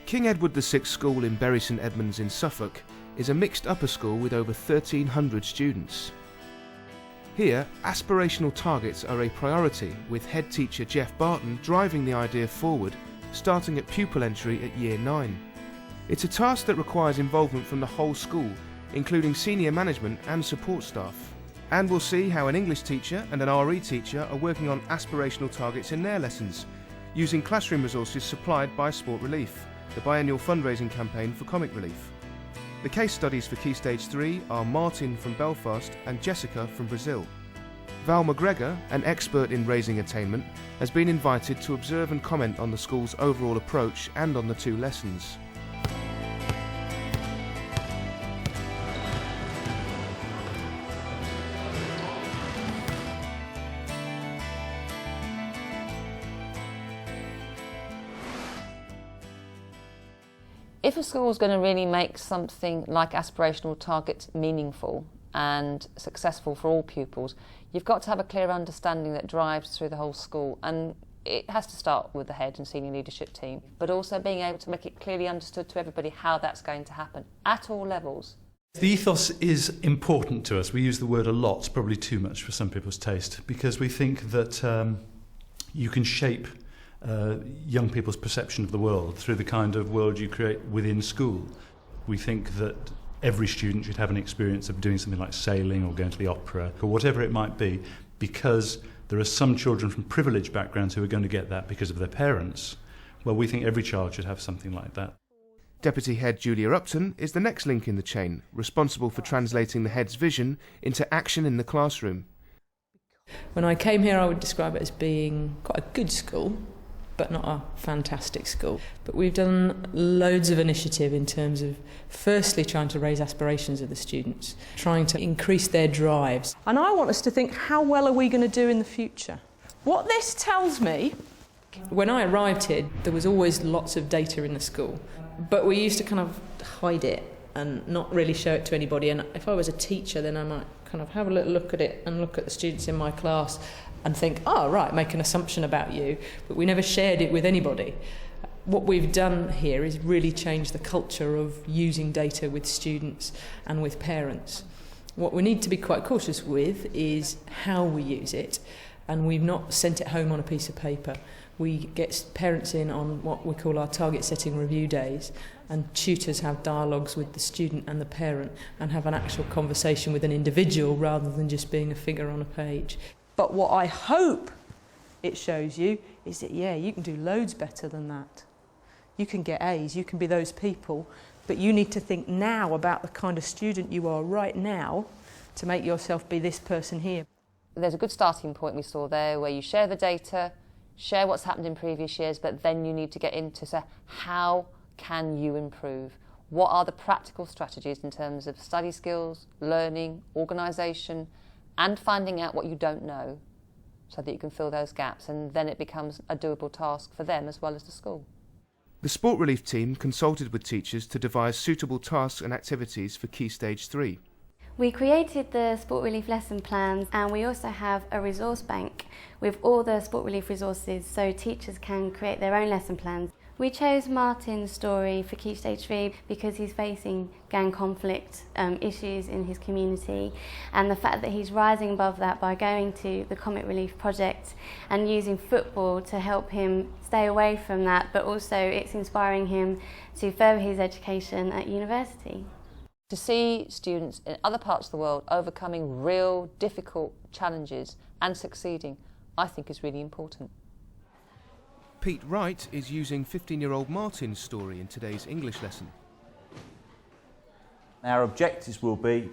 King Edward VI School in Bury St Edmunds in Suffolk is a mixed upper school with over 1,300 students. Here, aspirational targets are a priority, with head teacher Jeff Barton driving the idea forward, starting at pupil entry at Year 9. It's a task that requires involvement from the whole school, including senior management and support staff. And we'll see how an English teacher and an RE teacher are working on aspirational targets in their lessons, using classroom resources supplied by Sport Relief, the biennial fundraising campaign for Comic Relief. The case studies for Key Stage 3 are Martin from Belfast and Jessica from Brazil. Val McGregor, an expert in raising attainment, has been invited to observe and comment on the school's overall approach and on the two lessons. If a school is going to really make something like aspirational targets meaningful and successful for all pupils, you've got to have a clear understanding that drives through the whole school, and it has to start with the head and senior leadership team, but also being able to make it clearly understood to everybody how that's going to happen at all levels. The ethos is important to us. We use the word a lot, probably too much for some people's taste, because we think that you can shape young people's perception of the world through the kind of world you create within school. We think that every student should have an experience of doing something like sailing or going to the opera or whatever it might be, because there are some children from privileged backgrounds who are going to get that because of their parents. Well, we think every child should have something like that. Deputy Head Julia Upton is the next link in the chain, responsible for translating the head's vision into action in the classroom. When I came here, I would describe it as being quite a good school, but not a fantastic school. But we've done loads of initiative in terms of firstly trying to raise aspirations of the students, trying to increase their drives. And I want us to think, how well are we going to do in the future? What this tells me, when I arrived here, there was always lots of data in the school, but we used to kind of hide it and not really show it to anybody. And if I was a teacher, then I might kind of have a little look at it and look at the students in my class and think, oh, right, make an assumption about you, but we never shared it with anybody. What we've done here is really change the culture of using data with students and with parents. What we need to be quite cautious with is how we use it, and we've not sent it home on a piece of paper. We get parents in on what we call our target setting review days, and tutors have dialogues with the student and the parent and have an actual conversation with an individual rather than just being a figure on a page. But what I hope it shows you is that, yeah, you can do loads better than that. You can get A's, you can be those people, but you need to think now about the kind of student you are right now to make yourself be this person here. There's a good starting point we saw there where you share the data, share what's happened in previous years, but then you need to get into, so how can you improve? What are the practical strategies in terms of study skills, learning, organisation, and finding out what you don't know so that you can fill those gaps, and then it becomes a doable task for them as well as the school. The Sport Relief team consulted with teachers to devise suitable tasks and activities for Key Stage 3. We created the Sport Relief lesson plans, and we also have a resource bank with all the Sport Relief resources so teachers can create their own lesson plans. We chose Martin's story for Key Stage 3 because he's facing gang conflict issues in his community, and the fact that he's rising above that by going to the Comic Relief project and using football to help him stay away from that, but also it's inspiring him to further his education at university. To see students in other parts of the world overcoming real difficult challenges and succeeding, I think is really important. Pete Wright is using 15-year-old Martin's story in today's English lesson. Our objectives will be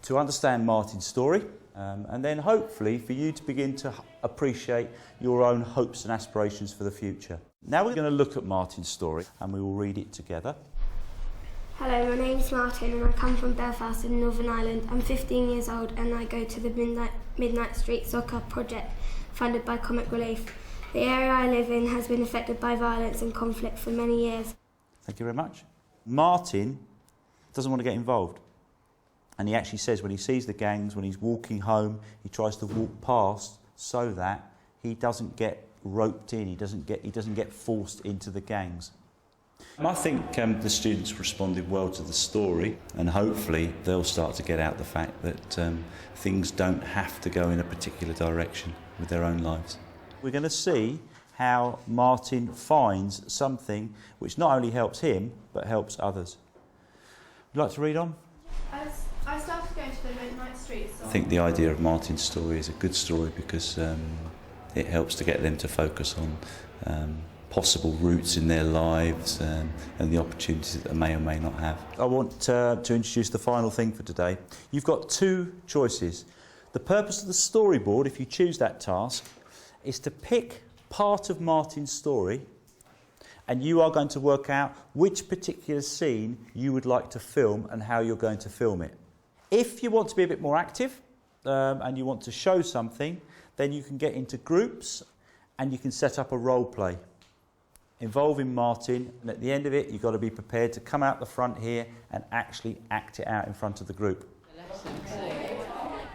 to understand Martin's story and then hopefully for you to begin to appreciate your own hopes and aspirations for the future. Now we're going to look at Martin's story and we will read it together. Hello, my name is Martin and I come from Belfast in Northern Ireland. I'm 15 years old and I go to the Midnight Street Soccer project funded by Comic Relief. The area I live in has been affected by violence and conflict for many years. Thank you very much. Martin doesn't want to get involved. And he actually says when he sees the gangs, when he's walking home, he tries to walk past so that he doesn't get roped in, he doesn't get forced into the gangs. I think the students responded well to the story, and hopefully they'll start to get out the fact that things don't have to go in a particular direction with their own lives. We're going to see how Martin finds something which not only helps him but helps others. Would you like to read on? I started going to the midnight streets. I think the idea of Martin's story is a good story because it helps to get them to focus on possible routes in their lives and the opportunities that they may or may not have. I want to introduce the final thing for today. You've got two choices. The purpose of the storyboard, if you choose that task, is to pick part of Martin's story, and you are going to work out which particular scene you would like to film and how you're going to film it. If you want to be a bit more active and you want to show something, then you can get into groups and you can set up a role play involving Martin, and at the end of it you've got to be prepared to come out the front here and actually act it out in front of the group.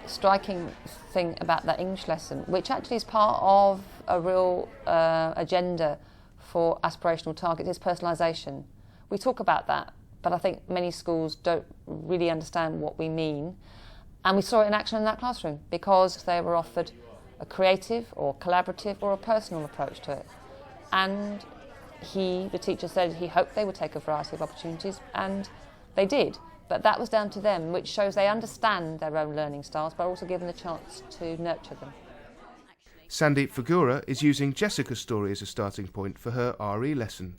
Striking thing about that English lesson, which actually is part of a real agenda for aspirational targets, is personalisation. We talk about that, but I think many schools don't really understand what we mean, and we saw it in action in that classroom because they were offered a creative or collaborative or a personal approach to it. And the teacher said he hoped they would take a variety of opportunities, and they did. But that was down to them, which shows they understand their own learning styles, but also given the chance to nurture them. Sandeep Fagura is using Jessica's story as a starting point for her RE lesson.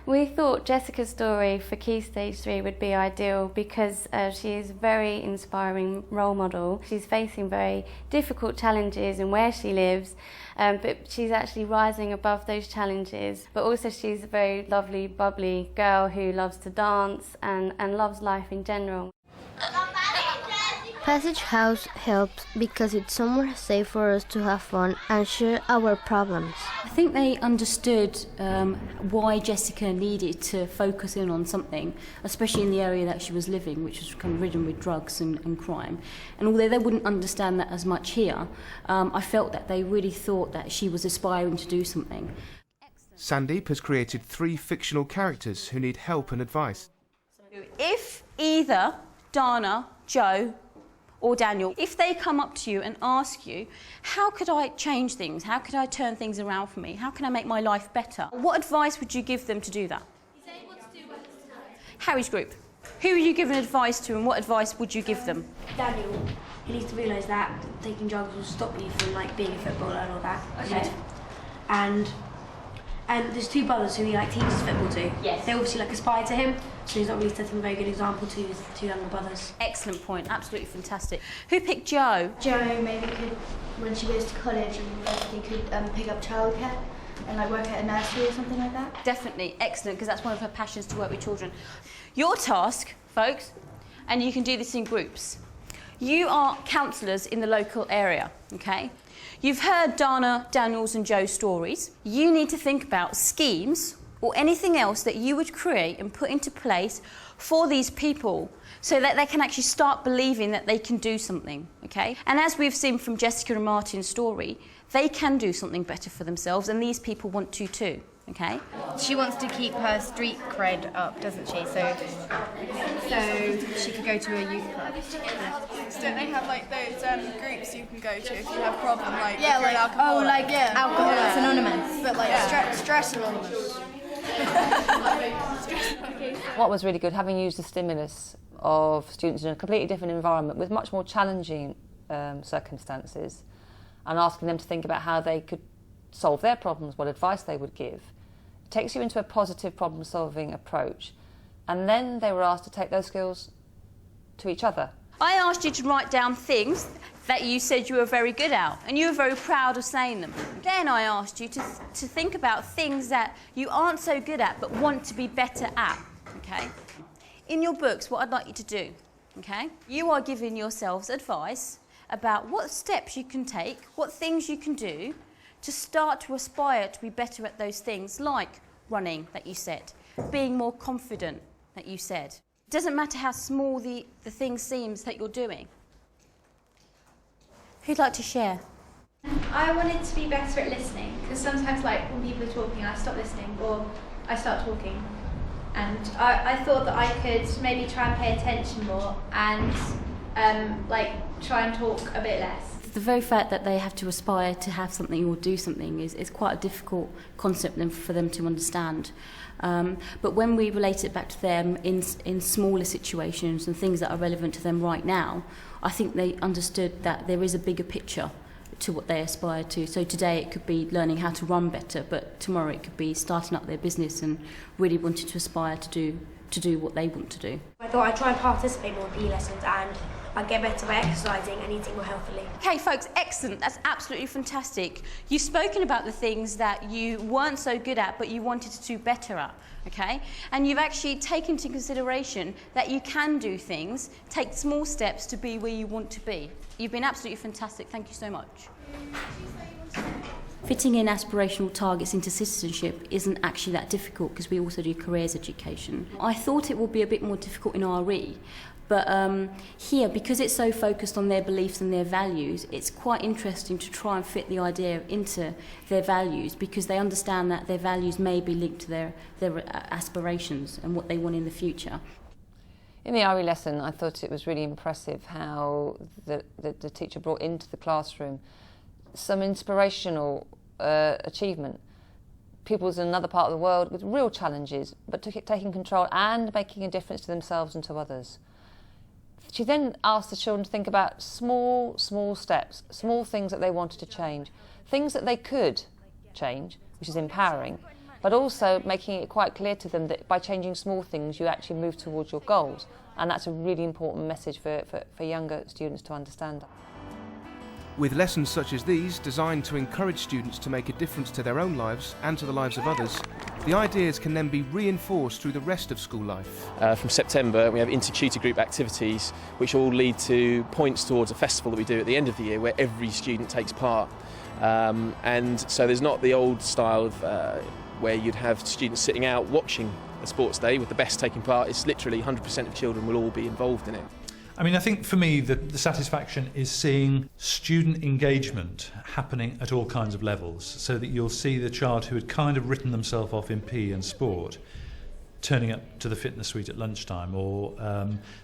We thought Jessica's story for Key Stage 3 would be ideal because she is a very inspiring role model. She's facing very difficult challenges in where she lives, but she's actually rising above those challenges. But also she's a very lovely, bubbly girl who loves to dance and loves life in general. Passage House helps because it's somewhere safe for us to have fun and share our problems. I think they understood why Jessica needed to focus in on something, especially in the area that she was living, which was kind of ridden with drugs and crime. And although they wouldn't understand that as much here, I felt that they really thought that she was aspiring to do something. Sandeep has created 3 fictional characters who need help and advice. If either Dana, Joe, or Daniel, if they come up to you and ask you, how could I change things? How could I turn things around for me? How can I make my life better? What advice would you give them to do that? Harry's group. Who are you giving advice to, and what advice would you give them? Daniel. He needs to realise that taking drugs will stop you from being a footballer and all that. Okay. And there's 2 brothers who he teaches football to. Yes. They obviously aspire to him, so he's not really setting a very good example to his 2 younger brothers. Excellent point, absolutely fantastic. Who picked Joe? Joe maybe could, when she goes to college and university, could pick up childcare and work at a nursery or something like that. Definitely, excellent, because that's one of her passions, to work with children. Your task, folks, and you can do this in groups. You are counsellors in the local area, okay? You've heard Dana, Daniel's and Joe's stories. You need to think about schemes or anything else that you would create and put into place for these people so that they can actually start believing that they can do something, okay? And as we've seen from Jessica and Martin's story, they can do something better for themselves, and these people want to too, okay? She wants to keep her street cred up, doesn't she? So she could go to a youth club. Don't they have those groups you can go to if you have a problem, if yeah, you're an alcoholic? Alcoholics Anonymous. But Stress Anonymous. What was really good, having used the stimulus of students in a completely different environment with much more challenging circumstances, and asking them to think about how they could solve their problems, what advice they would give, it takes you into a positive problem-solving approach. And then they were asked to take those skills to each other. I asked you to write down things that you said you were very good at, and you were very proud of saying them. Then I asked you to think about things that you aren't so good at but want to be better at, okay? In your books, what I'd like you to do, okay? You are giving yourselves advice about what steps you can take, what things you can do to start to aspire to be better at those things, like running, that you said, being more confident, that you said. It doesn't matter how small the thing seems that you're doing. Who'd like to share? I wanted to be better at listening, because sometimes when people are talking I stop listening, or I start talking. And I thought that I could maybe try and pay attention more and try and talk a bit less. The very fact that they have to aspire to have something or do something is quite a difficult concept for them to understand. But when we relate it back to them in smaller situations and things that are relevant to them right now, I think they understood that there is a bigger picture to what they aspire to. So today it could be learning how to run better, but tomorrow it could be starting up their business and really wanting to aspire to do what they want to do. I thought I'd try and participate more in PE lessons and I'd get better by exercising and eating more healthily. Okay, folks, excellent. That's absolutely fantastic. You've spoken about the things that you weren't so good at, but you wanted to do better at, okay? And you've actually taken into consideration that you can do things, take small steps to be where you want to be. You've been absolutely fantastic. Thank you so much. Fitting in aspirational targets into citizenship isn't actually that difficult because we also do careers education. I thought it would be a bit more difficult in RE, but here, because it's so focused on their beliefs and their values, it's quite interesting to try and fit the idea into their values because they understand that their values may be linked to their aspirations and what they want in the future. In the RE lesson, I thought it was really impressive how the teacher brought into the classroom some inspirational achievement. Pupils in another part of the world with real challenges, but taking control and making a difference to themselves and to others. She then asked the children to think about small steps, small things that they wanted to change, things that they could change, which is empowering, but also making it quite clear to them that by changing small things you actually move towards your goals, and that's a really important message for younger students to understand. With lessons such as these, designed to encourage students to make a difference to their own lives and to the lives of others, the ideas can then be reinforced through the rest of school life. From September, we have inter-tutor group activities, which all lead to points towards a festival that we do at the end of the year, where every student takes part. And so there's not the old style of where you'd have students sitting out watching a sports day with the best taking part. It's literally 100% of children will all be involved in it. I mean, I think for me the satisfaction is seeing student engagement happening at all kinds of levels, so that you'll see the child who had kind of written themselves off in PE and sport turning up to the fitness suite at lunchtime, or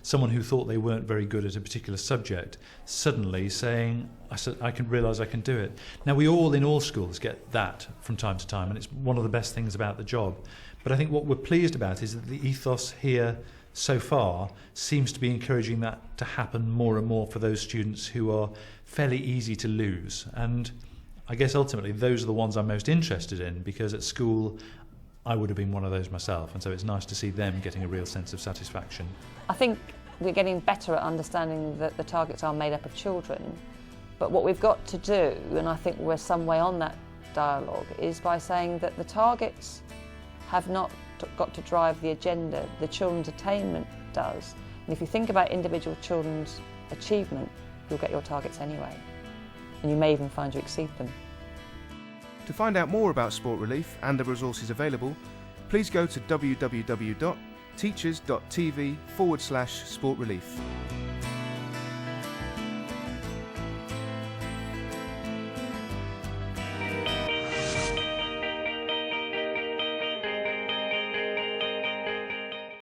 someone who thought they weren't very good at a particular subject suddenly saying, I can realise I can do it. Now, we all in all schools get that from time to time, and it's one of the best things about the job. But I think what we're pleased about is that the ethos here so far seems to be encouraging that to happen more and more for those students who are fairly easy to lose. And I guess ultimately those are the ones I'm most interested in, because at school I would have been one of those myself, and so it's nice to see them getting a real sense of satisfaction. I think we're getting better at understanding that the targets are made up of children, but what we've got to do, and I think we're some way on that dialogue, is by saying that the targets have not got to drive the agenda, the children's attainment does. And if you think about individual children's achievement, you'll get your targets anyway. And you may even find you exceed them. To find out more about Sport Relief and the resources available, please go to www.teachers.tv/sportrelief.